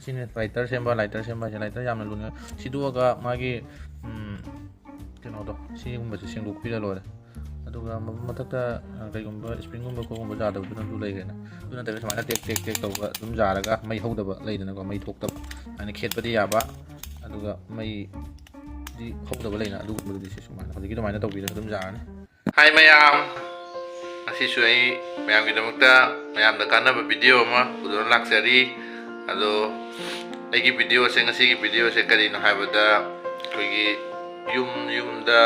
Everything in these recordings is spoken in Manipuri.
ꯑꯁꯤꯅꯦ ꯂꯥꯏꯇꯔ ꯁꯦꯝꯕ ꯍꯥꯏꯁꯦ ꯂꯥꯏꯇꯔ ꯌꯥꯝꯅ ꯂꯨꯅ ꯁꯤꯗꯣꯛꯑꯒ ꯃꯥꯒꯤ ꯀꯩꯅꯣꯗꯣ ꯁꯤꯒꯨꯝꯕꯁꯦ ꯁꯦꯡꯗꯣꯛꯄꯤꯔ ꯂꯣꯏꯔꯦ ꯑꯗꯨꯒ ꯃꯊꯛꯇ ꯀꯩꯒꯨꯝꯕ ꯁ꯭ꯄ꯭ꯔꯤꯡꯒꯨꯝꯕ ꯈꯣꯠꯒꯨꯝꯕ ꯌꯥꯗꯕꯗꯨꯅꯁꯨ ꯂꯩꯔꯦꯅ ꯑꯗꯨ ꯅꯠꯇ꯭ꯔꯒ ꯁꯨꯃꯥꯏꯅ ꯇꯦꯛ ꯇꯦꯛ ꯇꯦꯛ ꯇꯧꯕ ꯑꯗꯨꯝ ꯌꯥꯔꯒ ꯃꯩ ꯍꯧꯗꯕ ꯂꯩꯗꯅꯀꯣ ꯃꯩ ꯊꯣꯛꯇꯕ ꯍꯥꯏꯅ ꯈꯦꯠꯄꯗꯤ ꯌꯥꯕ ꯑꯗꯨꯒ ꯃꯩꯗꯤ ꯍꯧꯗꯕ ꯂꯩꯅ ꯑꯗꯨꯒꯨꯝꯕꯗꯨꯗꯤ ꯁꯤ ꯁꯨꯃꯥꯏꯅ ꯍꯧꯖꯤꯛꯀꯤ ꯑꯗꯨꯃꯥꯏꯅ ꯇꯧꯕꯤꯔꯒ ꯑꯗꯨꯝ ꯌꯥꯔꯅꯤ ꯍꯥꯏ ꯃꯌꯥꯝ ꯉꯁꯤꯁꯨ ꯑꯩ ꯃꯌꯥꯝꯒꯤꯗꯃꯛꯇ ꯃꯌꯥꯝꯗ ꯀꯥꯟꯅꯕ ꯚꯤꯗꯤꯑꯣ ꯑꯃ ꯄꯨꯗꯨꯅ ꯂꯥꯛꯆꯔꯤ ꯑꯗꯣ ꯑꯩꯒꯤ ꯚꯤꯗꯤꯑꯣꯁꯦ ꯉꯁꯤꯒꯤ ꯚꯤꯗꯤꯑꯣꯁꯦ ꯀꯔꯤꯅꯣ ꯍꯥꯏꯕꯗ ꯑꯩꯈꯣꯏꯒꯤ ꯌꯨꯝꯗ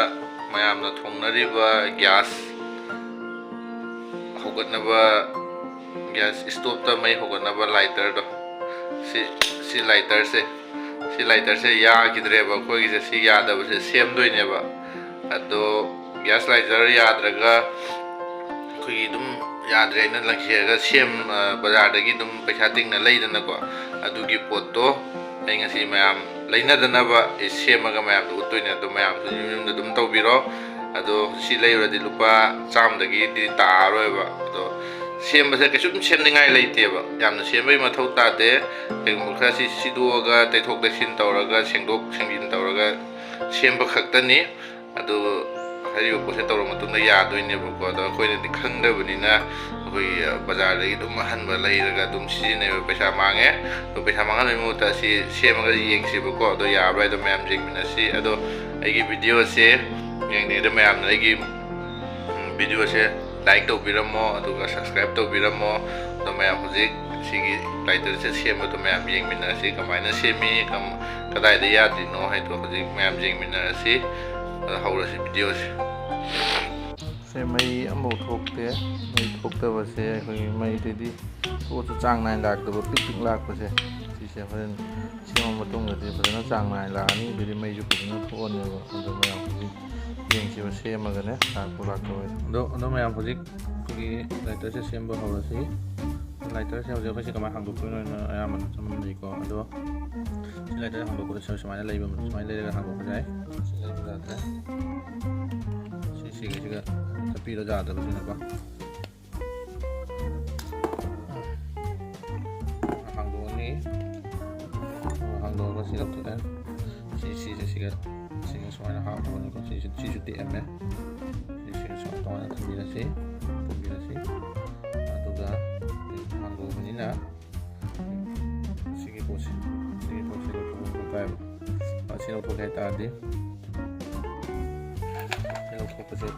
ꯃꯌꯥꯝꯅ ꯊꯣꯡꯅꯔꯤꯕ ꯒ꯭ꯌꯥꯁ ꯍꯧꯒꯠꯅꯕ ꯒ꯭ꯌꯥꯁ ꯏꯁꯇꯣꯞꯇ ꯃꯩ ꯍꯧꯒꯠꯅꯕ ꯂꯥꯏꯇꯔꯗꯣ ꯁꯤ ꯂꯥꯏꯇꯔꯁꯦ ꯌꯥꯈꯤꯗ꯭ꯔꯦꯕ ꯑꯩꯈꯣꯏꯒꯤꯁꯦ ꯁꯤ ꯌꯥꯗꯕꯁꯦ ꯁꯦꯝꯗꯣꯏꯅꯦꯕ ꯑꯗꯣ ꯒ꯭ꯌꯥꯁ ꯂꯥꯏꯇꯔ ꯌꯥꯗ꯭ꯔꯒ ꯑꯩꯈꯣꯏꯒꯤ ꯑꯗꯨꯝ ꯌꯥꯗ꯭ꯔꯦ ꯍꯥꯏꯅ ꯂꯪꯁꯤꯔꯒ ꯕꯖꯥꯔꯗꯒꯤ ꯑꯗꯨꯝ ꯄꯩꯁꯥ ꯇꯤꯡꯅ ꯂꯩꯗꯅꯀꯣ ꯑꯗꯨꯒꯤ ꯄꯣꯠꯇꯣ ꯑꯩ ꯉꯁꯤ ꯃꯌꯥꯝ ꯂꯩꯅꯗꯅꯕ ꯁꯦꯝꯃꯒ ꯃꯌꯥꯝꯗ ꯎꯠꯇꯣꯏꯅꯦ ꯑꯗꯣ ꯃꯌꯥꯝꯁꯨ ꯌꯨꯝꯗ ꯑꯗꯨꯝ ꯇꯧꯕꯤꯔꯣ ꯑꯗꯣ ꯁꯤ ꯂꯩꯔꯨꯔꯗꯤ ꯂꯨꯄꯥ 100ꯗꯒꯤꯗꯤ ꯇꯥꯔꯔꯣꯏꯕ ꯑꯗꯣ ꯁꯦꯝꯕꯁꯦ ꯀꯩꯁꯨꯝ ꯁꯦꯝꯅꯤꯡꯉꯥই ꯂꯩꯇꯦꯕ ꯌꯥꯝꯅ ꯁꯦꯝꯕꯒꯤ ꯃꯊꯧ ꯇꯥꯗꯦ ꯀꯩꯒꯨꯝꯕ ꯈꯔ ꯁꯤꯗꯣꯛꯑꯒ ꯇꯩꯊꯣꯛ ꯇꯩꯁꯤꯟ ꯇꯧꯔꯒ ꯁꯦꯡꯗꯣꯛ ꯁꯦꯡꯖꯤꯟ ꯇꯧꯔꯒ ꯁꯦꯝꯕ ꯈꯛꯇꯅꯤ ꯑꯗꯨ ꯍꯥꯏꯔꯤꯕ ꯄꯣꯠꯁꯦ ꯇꯧꯔ ꯃꯇꯨꯡꯗ ꯌꯥꯗꯣꯏꯅꯦꯕꯀꯣ ꯑꯗꯣ ꯑꯩꯈꯣꯏꯅꯗꯤ ꯈꯪꯗꯕꯅꯤꯅ ꯑꯩꯈꯣꯏ ꯕꯖꯥꯔꯗꯒꯤ ꯑꯗꯨꯝ ꯑꯍꯟꯕ ꯂꯩꯔꯒ ꯑꯗꯨꯝ ꯁꯤꯖꯤꯟꯅꯩꯕ ꯄꯩꯁꯥ ꯃꯥꯡꯉꯦ ꯑꯗꯣ ꯄꯩꯁꯥ ꯃꯥꯡꯍꯟꯕꯒꯤ ꯃꯍꯨꯠꯇ ꯑꯁꯤ ꯁꯦꯝꯃꯒ ꯌꯦꯡꯁꯤꯕꯀꯣ ꯑꯗꯣ ꯌꯥꯕ꯭ꯔꯥ ꯍꯥꯏꯗꯣ ꯃꯌꯥꯝ ꯌꯦꯡꯃꯤꯟꯅꯁꯤ ꯑꯗꯣ ꯑꯩꯒꯤ ꯚꯤꯗꯤꯑꯣꯁꯦ ꯌꯦꯡꯅꯤꯡꯉꯤꯗ ꯃꯌꯥꯝꯅ ꯑꯩꯒꯤ ꯚꯤꯗꯤꯑꯣꯁꯦ ꯂꯥꯏꯛ ꯇꯧꯕꯤꯔꯝꯃꯣ ꯑꯗꯨꯒ ꯁꯕꯁꯀ꯭ꯔꯥꯏꯕ ꯇꯧꯕꯤꯔꯝꯃꯣ ꯑꯗꯣ ꯃꯌꯥꯝ ꯍꯧꯖꯤꯛ ꯁꯤꯒꯤ ꯂꯥꯏꯇꯔꯁꯦ ꯁꯦꯝꯕꯗꯣ ꯃꯌꯥꯝ ꯌꯦꯡꯃꯤꯟꯅꯔꯁꯤ ꯀꯃꯥꯏꯅ ꯁꯦꯝꯃꯤ ꯀꯗꯥꯏꯗ ꯌꯥꯗ꯭ꯔꯤꯅꯣ ꯍꯥꯏꯗꯣ ꯍꯧꯖꯤꯛ ꯃꯌꯥꯝ ꯌꯦꯡꯃꯤꯟꯅꯔꯁꯤ ꯍꯧꯔꯁꯤ ꯚꯤꯗꯤꯑꯣꯁꯦ ꯁꯦ ꯃꯩ ꯑꯃꯐꯥꯎ ꯊꯣꯛꯇꯦ ꯃꯩ ꯊꯣꯛꯇꯕꯁꯦ ꯑꯩꯈꯣꯏꯒꯤ ꯃꯩꯗꯗꯤ ꯄꯣꯠꯁꯨ ꯆꯥꯡ ꯅꯥꯏꯅ ꯂꯥꯛꯇꯕ ꯄꯤꯛ ꯂꯥꯛꯄꯁꯦ ꯁꯤꯁꯦ ꯍꯣꯔꯦꯟ ꯁꯦꯝꯃ ꯃꯇꯨꯡꯗꯗꯤ ꯐꯖꯅ ꯆꯥꯡ ꯅꯥꯏꯅ ꯂꯥꯛꯑꯅꯤ ꯑꯗꯨꯗꯤ ꯃꯩꯁꯨ ꯐꯖꯅ ꯊꯣꯛꯑꯅꯦꯕ ꯑꯗꯣ ꯃꯌꯥꯝ ꯍꯧꯖꯤꯛ ꯌꯦꯡꯁꯤꯕ ꯁꯦꯝꯃꯒꯅꯦ ꯂꯥꯛꯇꯕ ꯑꯗꯣ ꯃꯌꯥꯝ ꯍꯧꯖꯤꯛ ꯑꯩꯈꯣꯏꯒꯤ ꯂꯥꯏꯇꯔꯁꯦ ꯁꯦꯝꯕ ꯍꯧꯔꯁꯤ ꯂꯥꯏꯇꯔꯁꯦ ꯍꯧꯖꯤꯛ ꯑꯩꯈꯣꯏꯁꯦ ꯀꯃꯥꯏꯅ ꯍꯥꯡꯗꯣꯛꯇꯣꯏꯅꯣ ꯑꯌꯥꯝꯕꯅ ꯆꯃꯝꯅꯩꯀꯣ ꯑꯗꯣ ꯁꯤ ꯂꯥꯏꯇꯔ ꯍꯥꯡꯗꯣꯛꯄꯗ ꯁꯨꯃꯥꯏꯅ ꯂꯩꯔꯒ ꯍꯥꯡꯗꯣꯛꯄ ꯌꯥꯏ ꯁꯤ ꯂꯩꯕ ꯌꯥꯗ꯭ꯔꯦ ꯁꯤꯒ ꯆꯠꯄꯤꯔ ꯌꯥꯗꯕꯁꯤꯅꯀꯣ ꯍꯥꯡꯗꯣꯛꯑꯅꯤ ꯍꯥꯡꯗꯣꯛꯑꯒ ꯁꯤ ꯂꯧꯊꯣꯛꯑꯦ ꯁꯤꯒ ꯁꯨꯃꯥꯏꯅ ꯍꯥꯞꯄꯅꯤꯀꯣ ꯁꯤꯁꯨ ꯇꯦꯛꯑꯝꯃꯦ ꯁꯤꯒ ꯁꯨꯃꯥꯏꯅ ꯊꯝꯕꯤꯔꯁꯤ ꯑꯗꯨꯒ ꯍꯥꯡꯗꯣꯛꯑꯕꯅꯤꯅ ꯁꯤꯒꯤ ꯄꯣꯠꯁꯦ ꯂꯧꯊꯣꯛꯄ ꯇꯥꯏꯕ ꯁꯤ ꯂꯧꯊꯣꯛꯀꯦ ꯍꯥꯏꯇꯥꯔꯗꯤ ꯁꯤ ꯂꯧꯊꯣꯛꯄꯁꯦ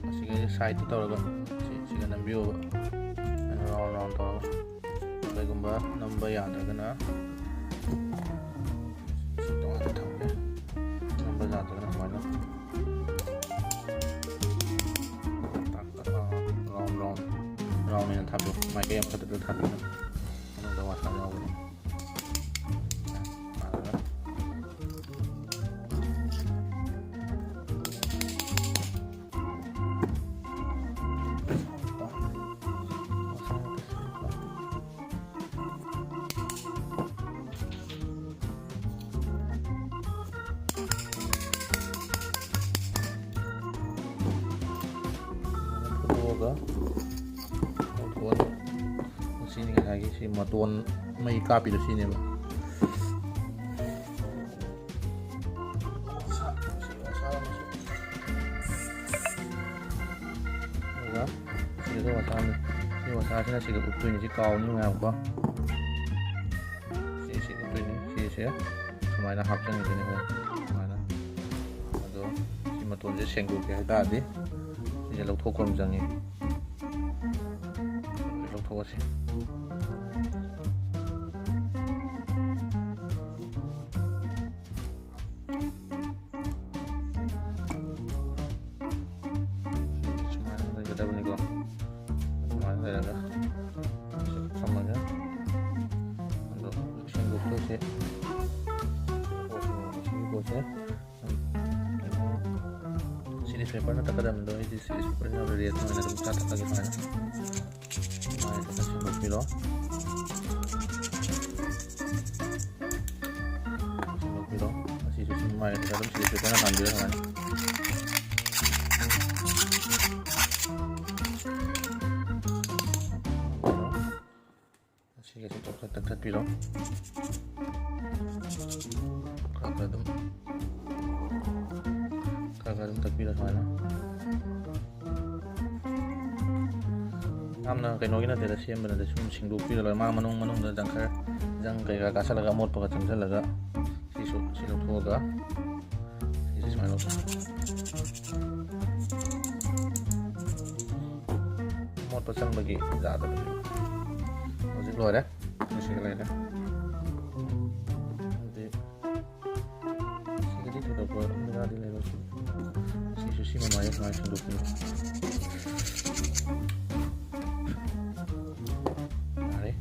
ꯑꯁꯤꯒꯤ ꯁꯥꯏꯗꯇ ꯇꯧꯔꯒ ꯁꯤꯒ ꯅꯝꯕꯤꯌꯣꯕ ꯔꯥꯎꯟ ꯇꯧꯔꯒ ꯀꯩꯒꯨꯝꯕ ꯅꯝꯕ ꯌꯥꯗ꯭ꯔꯒꯅ ꯁꯤ ꯇꯣꯉꯥꯟꯅ ꯊꯝꯒꯦ ꯅꯝꯕ ꯌꯥꯗ꯭ꯔꯒꯅ ꯁꯨꯃꯥꯏꯅ ꯔꯥꯎꯟ ꯑꯣꯏꯅ ꯊꯥꯕꯤꯌꯨ ꯃꯥꯏꯀꯩ ꯑꯃꯈꯛꯇꯗ ꯊꯥꯕꯤꯌꯨ ꯃꯅꯨꯡꯗ ꯋꯥꯁꯥ ꯌꯥꯎꯒꯅꯤ ꯂꯧꯊꯣꯛꯑꯅꯤ ꯁꯤꯅꯤ ꯉꯁꯥꯏꯒꯤ ꯁꯤ ꯃꯇꯣꯟ ꯃꯩ ꯀꯥꯞꯄꯤꯗꯣ ꯁꯤꯅꯦꯕ ꯑꯗꯨꯒ ꯁꯤꯗ ꯋꯥꯁꯥꯅꯤ ꯁꯤ ꯋꯥꯁꯥꯁꯤꯅ ꯁꯤꯒ ꯎꯞꯇꯣꯏꯅꯤ ꯁꯤ ꯀꯥꯎꯅꯤ ꯃꯌꯥꯝꯀꯣ ꯁꯤ ꯎꯞꯇꯣꯏꯅꯤ ꯁꯤꯁꯦ ꯁꯨꯃꯥꯏꯅ ꯍꯥꯞꯆꯟꯈꯤꯗꯣꯏꯅꯤ ꯁꯨꯃꯥꯏꯅ ꯑꯗꯣ ꯁꯤ ꯃꯇꯣꯟꯁꯦ ꯁꯦꯡꯗꯣꯛꯀꯦ ꯍꯥꯏꯇꯥꯔꯗꯤ ꯁꯤꯁꯦ ꯂꯧꯊꯣꯛꯄ ꯑꯃ ꯆꯪꯉꯤ ꯂꯧꯊꯣꯛꯑꯁꯤ ꯁꯨꯃꯥꯏꯅ ꯂꯩꯒꯗꯕꯅꯤꯀꯣ ꯁꯨꯃꯥꯏꯅ ꯂꯩꯔꯒ ꯊꯝꯃꯒ ꯑꯗꯣ ꯁꯦꯡꯗꯣꯛꯇꯣꯏꯁꯦ ꯁꯤꯒꯤ ꯄꯣꯠꯁꯦ ꯁꯤꯔꯤꯁ ꯄꯦꯄꯔꯅ ꯇꯛꯀꯗꯕꯅꯤꯗꯣ ꯑꯩꯗꯤ ꯁꯤꯔꯤꯁ ꯄꯦꯄꯔꯅ ꯔꯦꯠ ꯑꯣꯏꯅ ꯑꯗꯨꯝ ꯇꯛꯑꯒꯦ ꯁꯨꯃꯥꯏꯅ ꯁꯦꯡꯗꯣꯛꯄꯤꯔꯣ ꯑꯁꯤꯁꯨ ꯁꯨꯃꯥꯏꯅ ꯑꯗꯨꯝ ꯁꯤꯔꯤꯁ ꯄꯦꯄꯔꯅ ꯍꯥꯟꯕꯤꯔꯣ ꯁꯨꯃꯥꯏꯅ ꯇꯛꯊꯠꯄꯤꯔꯣ ꯈꯔ ꯑꯗꯨꯝ ꯇꯛꯄꯤꯔꯣ ꯁꯨꯃꯥꯏꯅ ꯌꯥꯝꯅ ꯀꯩꯅꯣꯒꯤ ꯅꯠꯇꯦꯗ ꯁꯦꯝꯕ ꯅꯠꯇꯦ ꯁꯨꯝ ꯁꯦꯡꯗꯣꯛꯄꯤꯔ ꯂꯣꯏꯔꯦ ꯃꯅꯨꯡꯗ ꯖꯪ ꯀꯩꯀꯥ ꯀꯥꯁꯜꯂꯒ ꯑꯃꯣꯠꯄꯒ ꯆꯪꯁꯜꯂꯒ ꯁꯤ ꯂꯧꯊꯣꯛꯑꯒ ꯁꯤꯁꯦ ꯁꯨꯃꯥꯏꯅ ꯑꯃꯣꯠꯄ ꯆꯪꯕꯒꯤ ꯌꯥꯗꯕ ꯍꯧꯖꯤꯛ ꯂꯣꯏꯔꯦ ꯁꯤꯒ ꯂꯩꯔꯦ ꯁꯤꯒꯗꯤ ꯊꯣꯏꯗꯣꯛꯄ ꯕꯦꯔꯥꯗꯤ ꯂꯩꯔꯣꯏ ꯁꯤꯁꯨ ꯁꯤ ꯃꯃꯥꯏꯗ ꯁꯨꯃꯥꯏꯅ ꯁꯦꯡꯗꯣꯛꯄꯤꯔꯣ ꯌꯥꯔꯦ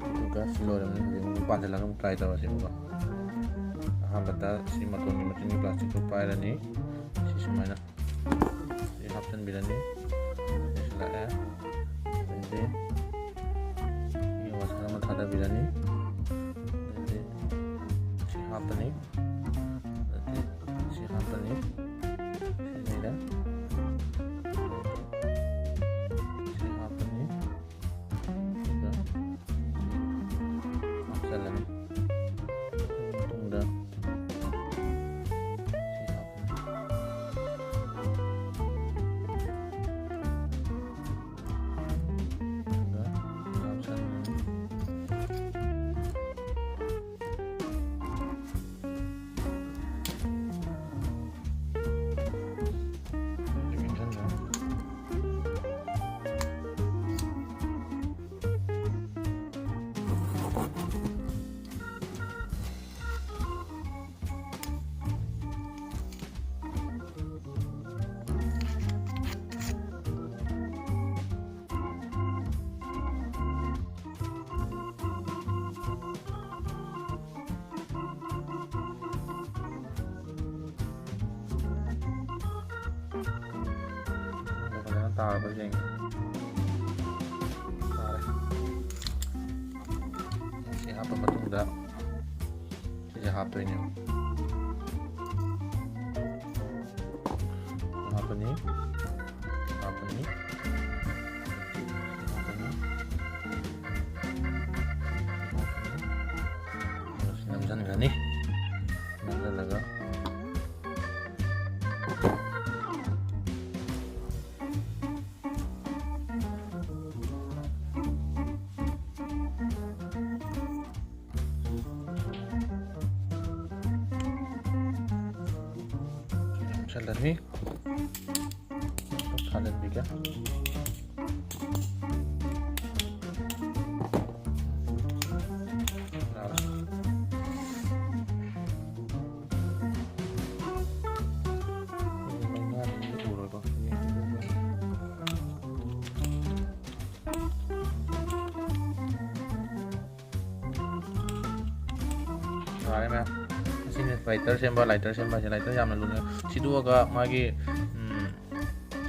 ꯑꯗꯨꯒ ꯁꯤ ꯂꯣꯏꯔꯕꯅꯤ ꯍꯧꯖꯤꯛ ꯑꯃꯨꯛ ꯄꯥꯟꯁꯤꯜꯂꯒ ꯑꯃꯨꯛ ꯇ꯭ꯔꯥꯏ ꯇꯧꯔꯁꯤ ꯑꯃꯨꯛ ꯑꯍꯥꯟꯕꯗ ꯁꯤ ꯃꯇꯣꯟꯒꯤ ꯃꯆꯤꯟꯒꯤ ꯄ꯭ꯂꯥꯁꯇꯤꯛꯇꯣ ꯄꯥꯏꯔꯅꯤ ꯁꯤ ꯁꯨꯃꯥꯏꯅ ꯁꯤ ꯍꯥꯞꯆꯤꯟꯕꯤꯔꯅꯤ ꯂꯥꯛꯑꯦ ꯑꯗꯩꯗꯤ ꯁꯤ ꯋꯥꯁꯔ ꯑꯃ ꯊꯥꯗꯕꯤꯔꯅꯤ ꯑꯗꯩꯗꯤ ꯁꯤ ꯍꯥꯞꯄꯅꯤ ꯑꯗꯩꯗꯤ ꯁꯤ ꯍꯥꯞꯄꯅꯤ ꯁꯤ ꯂꯩꯔꯦ ꯁꯤ ꯍꯥꯞꯄꯅꯤ ꯑꯗꯨꯒ ꯍꯥꯞꯆꯜꯂꯅꯤ ꯃꯇꯨꯡꯗ ꯇꯥꯔꯕ ꯌꯦꯡꯉꯦ ꯇꯥꯔꯦ ꯁꯤ ꯍꯥꯞꯄ ꯃꯇꯨꯡꯗ ꯁꯤꯁꯦ ꯍꯥꯞꯇꯣꯏꯅꯦꯕ ꯍꯥꯞꯄꯅꯤ ꯍꯥꯞꯄꯅꯤ ꯍꯥꯞꯄꯅꯤ ꯅꯝꯁꯤꯟꯈ꯭ꯔꯅꯤ ꯅꯝꯁꯤꯜꯂꯒ चलनी खालन भी क्या लाइटर सेम लाइटर यामना लुने सिदुगा मागी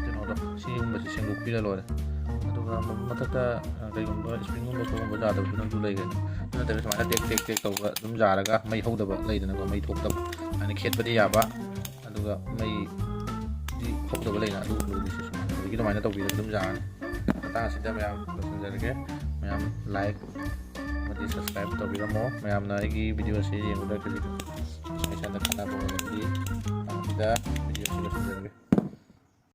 कनोदो सिगुंबसे सेंगुपीरा लोरे अदुगा मथकता कईगुंबा स्प्रिंगुंबा कोगुंबा जादबदुना दु लैगन नतबे समाना टेक तौगा दुम जारगा मई हौदबा लैदनको मई थोक्तबा अनि खेतबदि याबा अदुगा मई दि हौदबा लैना अदु लुदिसे समाना अदुगी दुमाइना तौबीरा दुम जारनी मतांग सिदा मयाम लसनजरगे मयाम लाइक मदि सब्सक्राइब तौबीरमो मयामना आइगी वीडियो से येंगुदा कलि ꯁꯥꯟꯅ ꯈꯟꯅꯕ ꯑꯣꯏꯔꯗꯤ ꯃꯁꯤꯗ ꯚꯤꯗꯤꯑꯣꯁꯤ ꯂꯣꯏꯁꯤꯟꯖꯔꯒꯦ